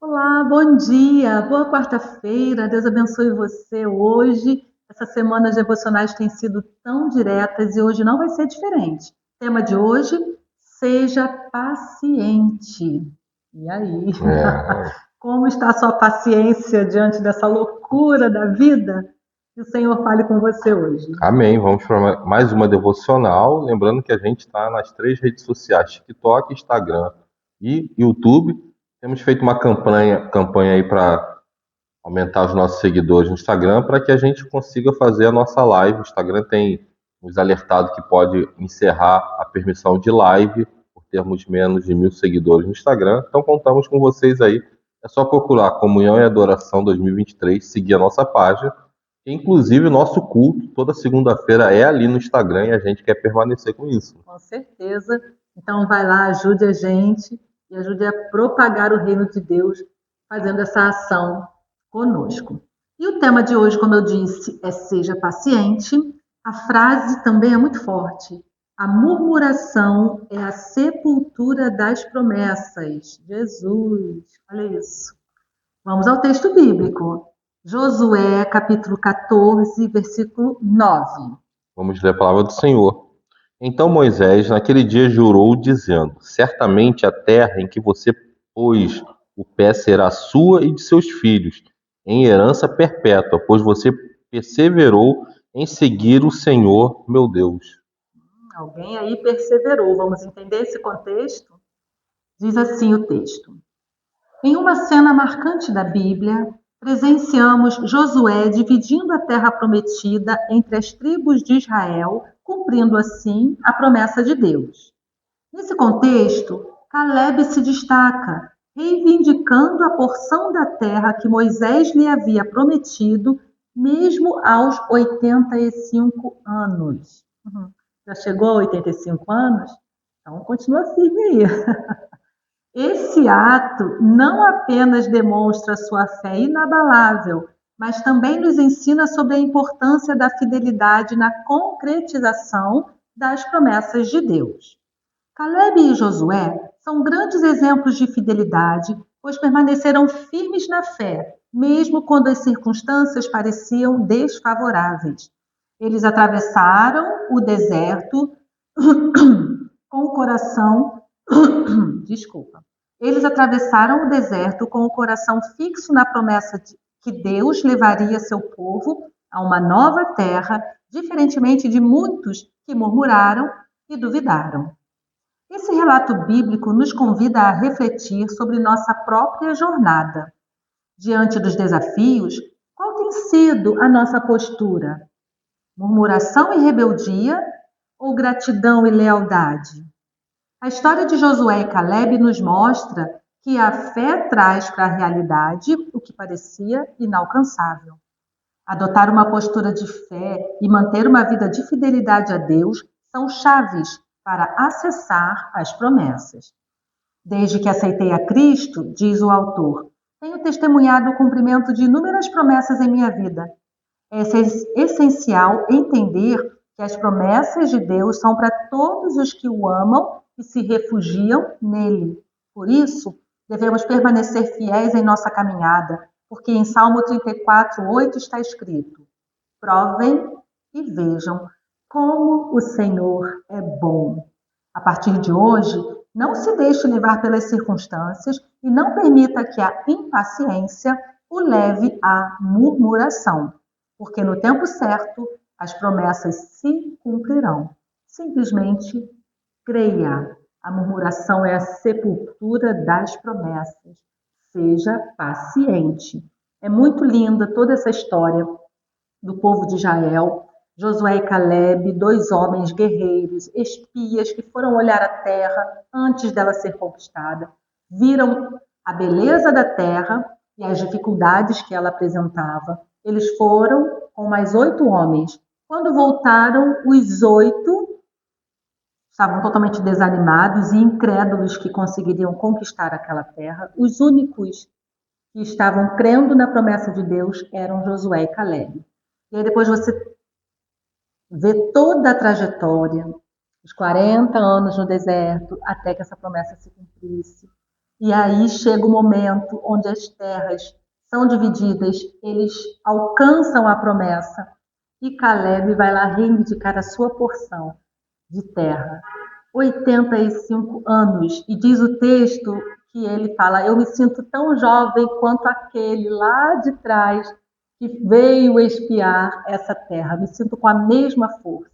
Olá, bom dia, boa quarta-feira, Deus abençoe você hoje. Essas semanas devocionais têm sido tão diretas e hoje não vai ser diferente. Tema de hoje: seja paciente. E aí, É, como está a sua paciência diante dessa loucura da vida? Que o Senhor fale com você hoje. amém. Vamos para mais uma devocional. Lembrando que a gente está nas três redes sociais: TikTok, Instagram e YouTube. Temos feito uma campanha aí para aumentar os nossos seguidores no Instagram para que a gente consiga fazer a nossa live. O Instagram tem nos alertado que pode encerrar a permissão de live por termos menos de 1.000 seguidores no Instagram. Então contamos com vocês aí. É só procurar Comunhão e Adoração 2023, seguir a nossa página. Inclusive, o nosso culto, toda segunda-feira, é ali no Instagram e a gente quer permanecer com isso. Com certeza. Então, vai lá, ajude a gente e ajude a propagar o reino de Deus fazendo essa ação conosco. E o tema de hoje, como eu disse, é seja paciente. A frase também é muito forte. A murmuração é a sepultura das promessas. Jesus, olha isso. Vamos ao texto bíblico. Josué, capítulo 14, versículo 9. Vamos ler a palavra do Senhor. Então Moisés, naquele dia, jurou, dizendo: Certamente a terra em que você pôs o pé será sua e de seus filhos, em herança perpétua, pois você perseverou em seguir o Senhor, meu Deus. Alguém aí perseverou. Vamos entender esse contexto? Diz assim o texto: em uma cena marcante da Bíblia, presenciamos Josué dividindo a terra prometida entre as tribos de Israel, cumprindo assim a promessa de Deus. Nesse contexto, Caleb se destaca, reivindicando a porção da terra que Moisés lhe havia prometido, mesmo aos 85 anos. Já chegou a 85 anos? Então continua firme aí. Esse ato não apenas demonstra sua fé inabalável, mas também nos ensina sobre a importância da fidelidade na concretização das promessas de Deus. Caleb e Josué são grandes exemplos de fidelidade, pois permaneceram firmes na fé, mesmo quando as circunstâncias pareciam desfavoráveis. Eles atravessaram o deserto com o coração desculpa. Eles atravessaram o deserto com o coração fixo na promessa de que Deus levaria seu povo a uma nova terra, diferentemente de muitos que murmuraram e duvidaram. Esse relato bíblico nos convida a refletir sobre nossa própria jornada. Diante dos desafios, qual tem sido a nossa postura? Murmuração e rebeldia ou gratidão e lealdade? A história de Josué e Caleb nos mostra que a fé traz para a realidade o que parecia inalcançável. Adotar uma postura de fé e manter uma vida de fidelidade a Deus são chaves para acessar as promessas. Desde que aceitei a Cristo, diz o autor, tenho testemunhado o cumprimento de inúmeras promessas em minha vida. É essencial entender que as promessas de Deus são para todos os que o amam e se refugiam nele. Por isso, devemos permanecer fiéis em nossa caminhada, porque em Salmo 34:8 está escrito: provem e vejam como o Senhor é bom. A partir de hoje, não se deixe levar pelas circunstâncias e não permita que a impaciência o leve à murmuração, porque no tempo certo as promessas se cumprirão. Simplesmente creia. A murmuração é a sepultura das promessas. Seja paciente. É muito linda toda essa história do povo de Israel, Josué e Caleb, dois homens guerreiros, espias que foram olhar a terra antes dela ser conquistada, viram a beleza da terra e as dificuldades que ela apresentava. Eles foram com mais 8 homens. Quando voltaram, os 8 estavam totalmente desanimados e incrédulos que conseguiriam conquistar aquela terra. Os únicos que estavam crendo na promessa de Deus eram Josué e Caleb. E aí depois você vê toda a trajetória, os 40 anos no deserto, até que essa promessa se cumprisse. E aí chega o momento onde as terras são divididas, eles alcançam a promessa e Caleb vai lá reivindicar a sua porção de terra. 85 anos. E diz o texto que ele fala: eu me sinto tão jovem quanto aquele lá de trás que veio espiar essa terra. Me sinto com a mesma força.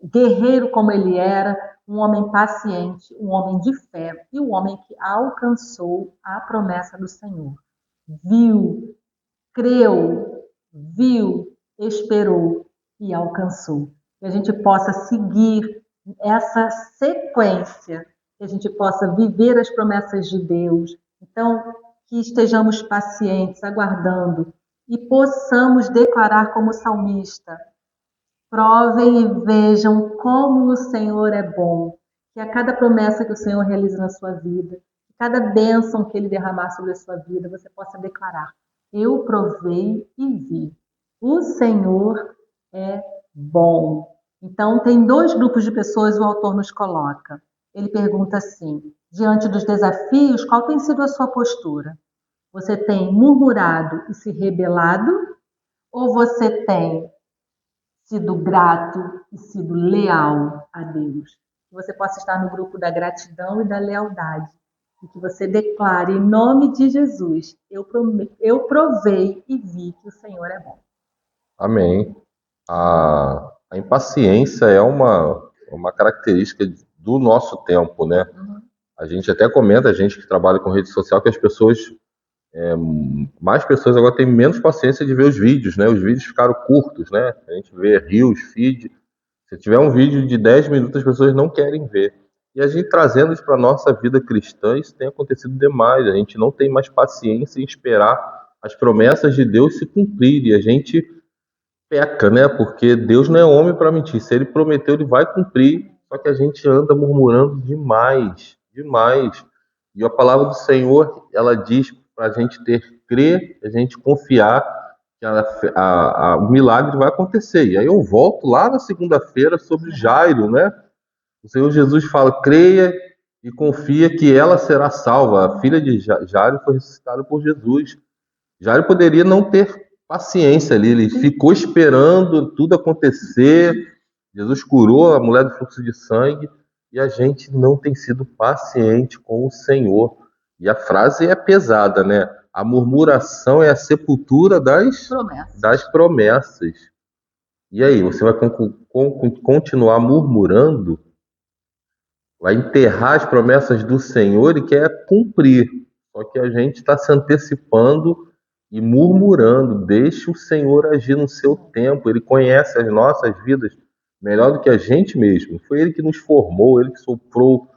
Guerreiro como ele era, um homem paciente, um homem de fé e um homem que alcançou a promessa do Senhor. Viu, creu, viu, esperou e alcançou. Que a gente possa seguir essa sequência, que a gente possa viver as promessas de Deus. Então, que estejamos pacientes, aguardando e possamos declarar como salmista: provem e vejam como o Senhor é bom, que a cada promessa que o Senhor realiza na sua vida, cada bênção que Ele derramar sobre a sua vida, você possa declarar: eu provei e vi. O Senhor é bom. Então, tem dois grupos de pessoas o autor nos coloca. Ele pergunta assim: diante dos desafios, qual tem sido a sua postura? Você tem murmurado e se rebelado? Ou você tem sido grato e sido leal a Deus? Que você possa estar no grupo da gratidão e da lealdade. E que você declare em nome de Jesus: eu provei e vi que o Senhor é bom. Amém. A impaciência é uma característica do nosso tempo, né? A gente até comenta, a gente que trabalha com rede social, que as pessoas, mais pessoas agora têm menos paciência de ver os vídeos, né? Os vídeos ficaram curtos, né? A gente vê reels, feed. Se tiver um vídeo de 10 minutos, as pessoas não querem ver. E a gente trazendo isso para a nossa vida cristã, isso tem acontecido demais. A gente não tem mais paciência em esperar as promessas de Deus se cumprirem. E a gente peca, né? Porque Deus não é homem para mentir. Se ele prometeu, ele vai cumprir. Só que a gente anda murmurando demais, demais. E a palavra do Senhor, ela diz para a gente ter crer, a gente confiar que o milagre vai acontecer. E aí eu volto lá na segunda-feira sobre Jairo, né? O Senhor Jesus fala: creia e confia que ela será salva. A filha de Jairo foi ressuscitada por Jesus. Jairo poderia não ter paciência ali, ele ficou esperando tudo acontecer. Jesus curou a mulher do fluxo de sangue e a gente não tem sido paciente com o Senhor. E a frase é pesada, né? A murmuração é a sepultura das promessas. E aí, você vai continuar murmurando? Vai enterrar as promessas do Senhor e quer cumprir. Só que a gente está se antecipando e murmurando. Deixa o Senhor agir no seu tempo. Ele conhece as nossas vidas melhor do que a gente mesmo. Foi Ele que nos formou, Ele que soprou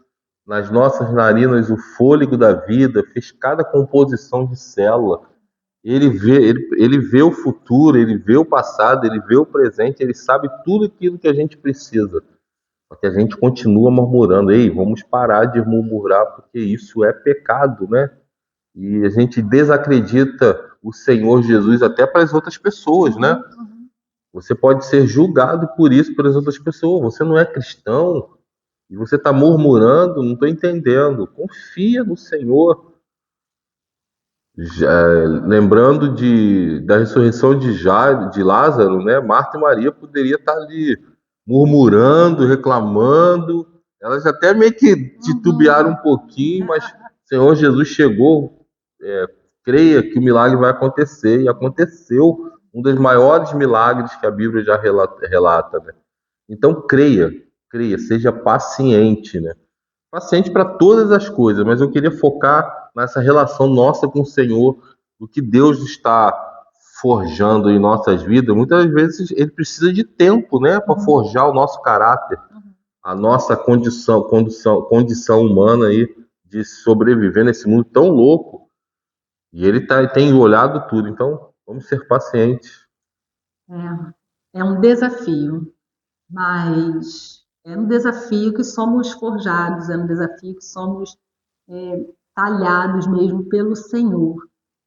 nas nossas narinas o fôlego da vida, fez cada composição de célula. Ele vê o futuro, Ele vê o passado, Ele vê o presente, Ele sabe tudo aquilo que a gente precisa. Só que a gente continua murmurando: ei, vamos parar de murmurar, porque isso é pecado, né? E a gente desacredita o Senhor Jesus até para as outras pessoas, né? Você pode ser julgado por isso pelas outras pessoas. Você não é cristão e você está murmurando, não estou entendendo. Confia no Senhor. Lembrando da ressurreição de Lázaro, né? Marta e Maria poderia estar ali murmurando, reclamando. Elas até meio que titubearam um pouquinho, mas o Senhor Jesus chegou. Creia que o milagre vai acontecer, e aconteceu um dos maiores milagres que a Bíblia já relata, né? Então creia, seja paciente, né? Paciente para todas as coisas, mas eu queria focar nessa relação nossa com o Senhor, do que Deus está forjando em nossas vidas. Muitas vezes Ele precisa de tempo, né, para forjar o nosso caráter, a nossa condição humana aí de sobreviver nesse mundo tão louco. E Ele tem olhado tudo. Então, vamos ser pacientes. É um desafio, mas é um desafio que somos forjados, é um desafio que somos talhados mesmo pelo Senhor.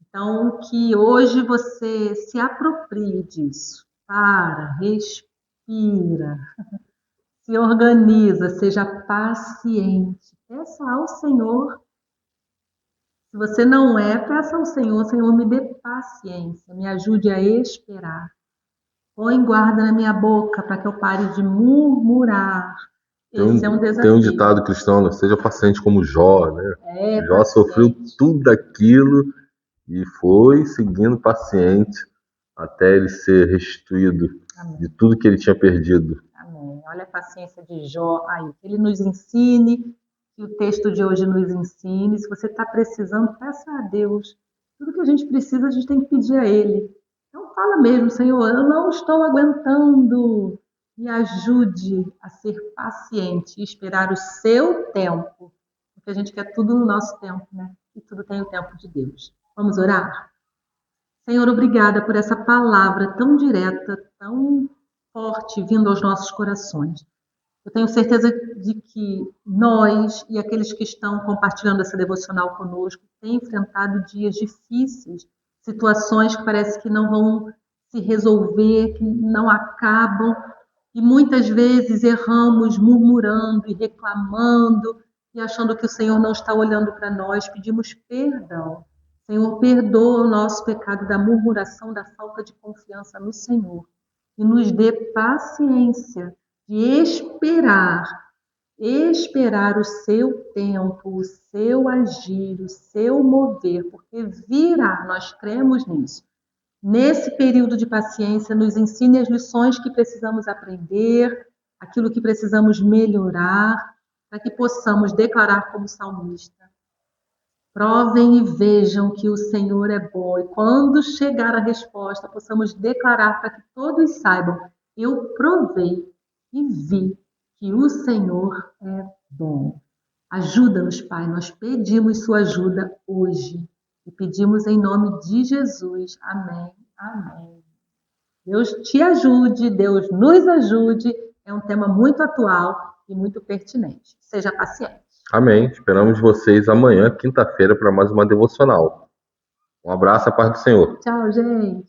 Então, que hoje você se aproprie disso. Para, respira, se organiza, seja paciente. Peça ao Senhor Se você não é, peça ao Senhor, Senhor, me dê paciência, me ajude a esperar. Põe guarda na minha boca para que eu pare de murmurar. Esse é um Tem um desafio. ditado cristão, né? Seja paciente como Jó, né? É, Jó sofreu paciente. tudo aquilo e foi seguindo paciente até ele ser restituído de Amém. tudo que ele tinha perdido. Amém. Olha a paciência de Jó aí. Que ele nos ensine, que o texto de hoje nos ensine. Se você está precisando, peça a Deus. Tudo que a gente precisa, a gente tem que pedir a Ele. Então fala mesmo, Senhor, eu não estou aguentando. Me ajude a ser paciente e esperar o seu tempo. Porque a gente quer tudo no nosso tempo, né? E tudo tem o tempo de Deus. Vamos orar? Senhor, obrigada por essa palavra tão direta, tão forte vindo aos nossos corações. Eu tenho certeza de que nós e aqueles que estão compartilhando essa devocional conosco têm enfrentado dias difíceis, situações que parece que não vão se resolver, que não acabam, e muitas vezes erramos murmurando e reclamando e achando que o Senhor não está olhando para nós, pedimos perdão. Senhor, perdoa o nosso pecado da murmuração, da falta de confiança no Senhor e nos dê paciência de esperar o seu tempo, o seu agir, o seu mover, porque virá, nós cremos nisso. Nesse período de paciência, nos ensine as lições que precisamos aprender, aquilo que precisamos melhorar, para que possamos declarar como salmista: provem e vejam que o Senhor é bom. E quando chegar a resposta, possamos declarar para que todos saibam: eu provei e vi que o Senhor é bom. Ajuda-nos, Pai, nós pedimos sua ajuda hoje. E pedimos em nome de Jesus. Amém. Amém. Deus te ajude, Deus nos ajude. É um tema muito atual e muito pertinente. Seja paciente. Amém. Esperamos vocês amanhã, quinta-feira, para mais uma devocional. Um abraço, a paz do Senhor. Tchau, gente.